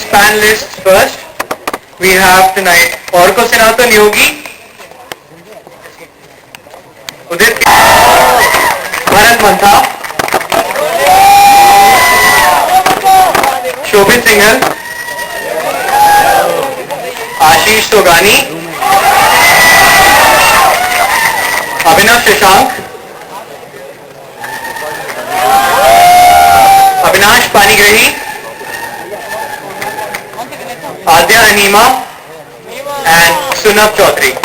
panelists first. We have tonight Orko Senathan Yogi, Udit Bharat Mantha, Shobhit Singhal, Ashish Togani, Abhinav Shashank, Avinash Panigrahi, Adya Anima, and Sunab Chaudhary.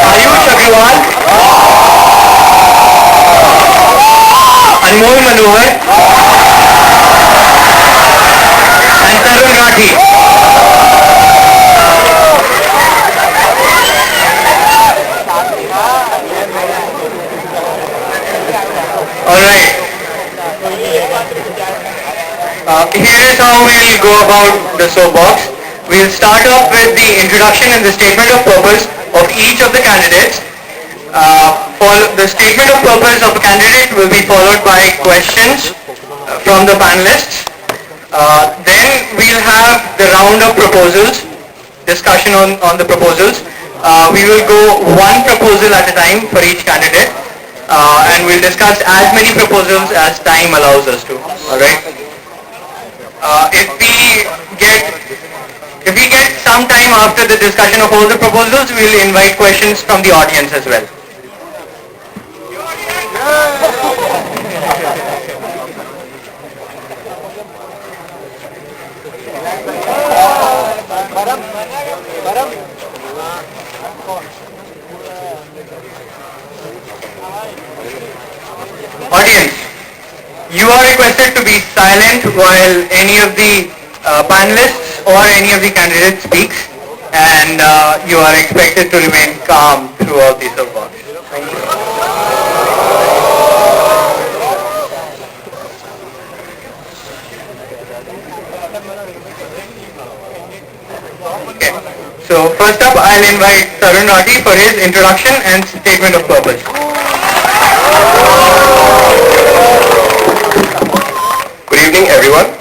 Ayush Agrawal, Anmol Manohar, and Tarun Rathi. Alright. Here is how we'll go about the soapbox. We'll start off with the introduction and the statement of purpose of each of the candidates. The statement of purpose of a candidate will be followed by questions from the panelists. Then we'll have the round of proposals, discussion on the proposals. We will go one proposal at a time for each candidate, and we'll discuss as many proposals as time allows us to. All right. If we get some time after the discussion of all the proposals, we'll invite questions from the audience as well. Audience, you are requested to be silent while any of the panelists or any of the candidates speaks, and you are expected to remain calm throughout the soapbox. Thank you. Okay. So first up, I'll invite Tarun Rathi for his introduction and statement of purpose. Good evening, everyone.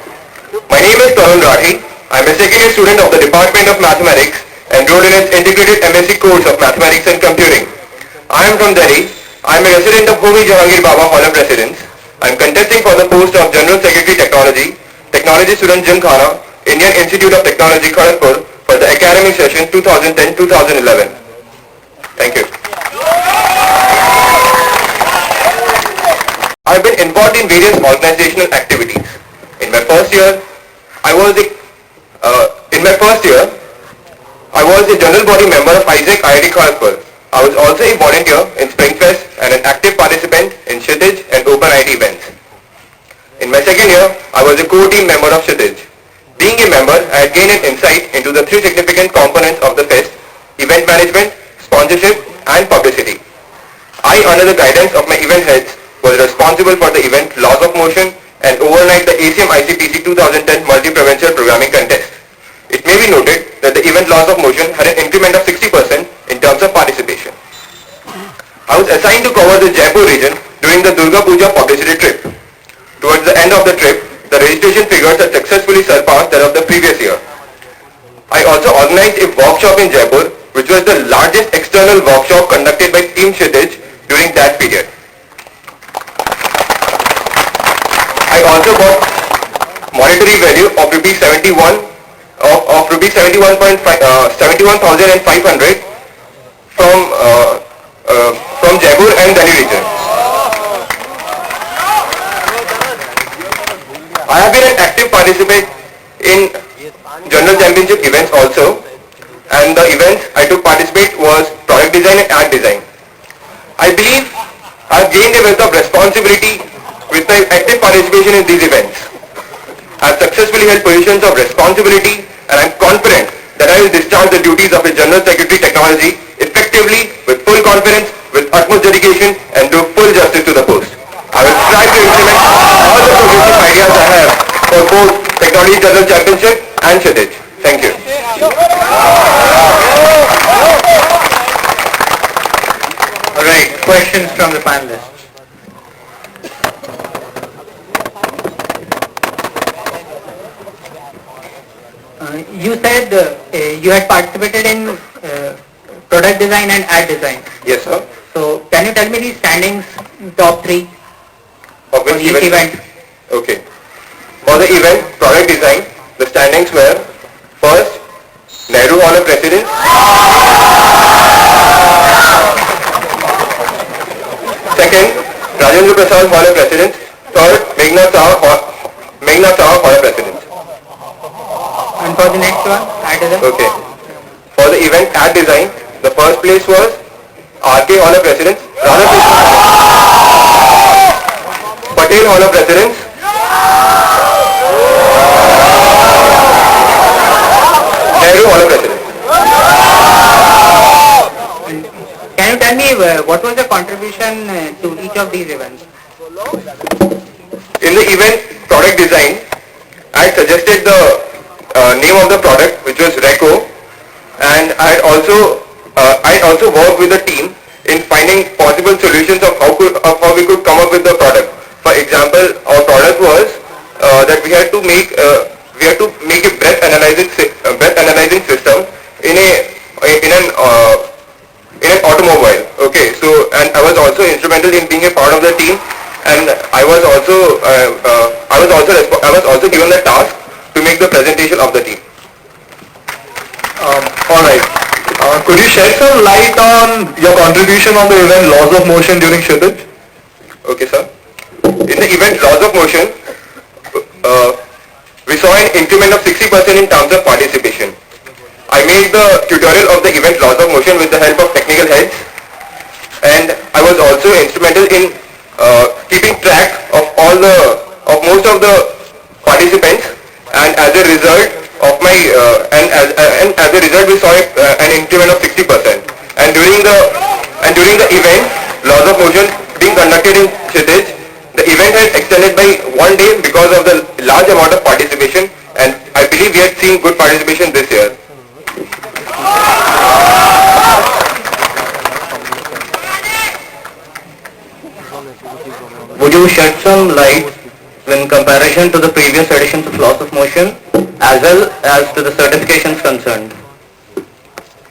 My name is Tarun Rathi. I'm a second year student of the Department of Mathematics, enrolled in its integrated MSc course of Mathematics and Computing. I am from Delhi. I am a resident of Homi Jahangir Baba Hall of Residence. I am contesting for the post of General Secretary Technology, Technology Student Gymkhana, Indian Institute of Technology, Kharagpur, for the academic session 2010-2011. Thank you. I have been involved in various organizational activities. In my first year, I was a general body member of GSec IIT Kharagpur. I was also a volunteer in Springfest and an active participant in Kshitij and Open IT events. In my second year, I was a core team member of Kshitij. Being a member, I had gained an insight into the three significant components of the fest: event management, sponsorship, and publicity. I, under the guidance of my event heads, was responsible for the event Laws of Motion and overnight the ACM ICPC 2010 Multi-Provincial Programming Contest. It may be noted that the event Laws of Motion had an increment of 60% in terms of participation. I was assigned to cover the Jaipur region during the Durga Puja publicity trip. Towards the end of the trip, the registration figures had successfully surpassed that of the previous year. I also organized a workshop in Jaipur, which was the largest external workshop conducted by Team Kshitij during that period. I also got monetary value of rupees 71,500 from Jaipur and Delhi region. I have been an active participant in General Championship events also, and the events I took participate was product design and art design. I believe I have gained a wealth of responsibility with my active participation in these events. I have successfully held positions of responsibility, and I am confident that I will discharge the duties of a General Secretary Technology effectively, with full confidence, with utmost dedication, and do full justice to the post. I will strive to implement all the progressive ideas both Technology General Championship and Kshitij. Thank you. Alright, questions from the panelists. You said you had participated in product design and ad design. Yes, sir. So can you tell me the standings, top three Of for which each event? Okay. For the event, product design, the standings were first, Nehru Hall of Presidents. Second, Rajendra Prasad Hall of Presidents. Third, Meghna Saha Hall of Presidents. And for the next one, ad design? Okay. For the event ad design, the first place was RK Hall of Presidents, Patel Hall of Presidents, Nehru Hall of Presidents. Can you tell me what was the contribution to each of these events? In the event product design, I suggested the name of the product, which was Reco, and I also worked with the team in finding possible solutions of how we could come up with the product. For example, our product was that we had to make a breath analyzing system in an automobile. Okay, so and I was also instrumental in being a part of the team, and I was also given the task to make the presentation of the team. Alright. Could you shed some light on your contribution on the event Laws of Motion during Kshitij? Okay, sir. In the event Laws of Motion, we saw an increment of 60% in terms of participation. I made the tutorial of the event Laws of Motion with the help of technical heads, and I was also instrumental in keeping track of most of the participants, and as a result of my as a result we saw an increment of 60%. And during the event Laws of Motion being conducted in Kshitij, the event had extended by 1 day because of the large amount of participation, and I believe we had seen good participation this year. Would you shed some light in comparison to the previous editions of Laws of Motion as well as to the certifications concerned?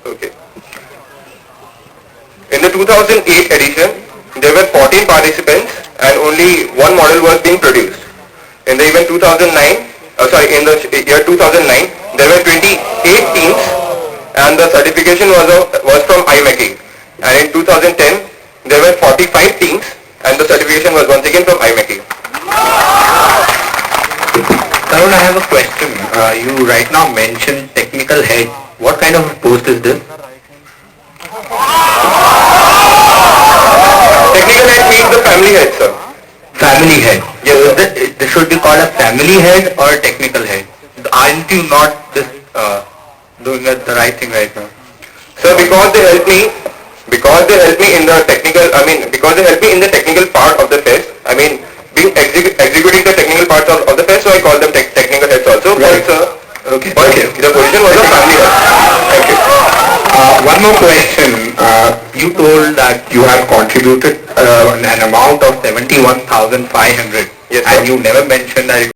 Okay. In the 2008 edition, there were 14 participants and only one model was being produced. In the event in the year 2009, there were 28 teams and the certification was from IMechE. And in 2010, there were 45 teams and the certification was once again from IMechE. Tarun, I have a question. You right now mentioned technical head. What kind of post is this? Technical head means the family head, sir. Family head. Yes, So sir. this should be called a family head or technical head. Aren't you not just doing the right thing right now? So because they help me in the technical part of the test, executing the technical parts of the test, so I call them technical heads also. Right. But Okay. the position was a family head. Thank you. One more question. You told that you have contributed an amount of 71,500. Yes, sir. And you never mentioned that it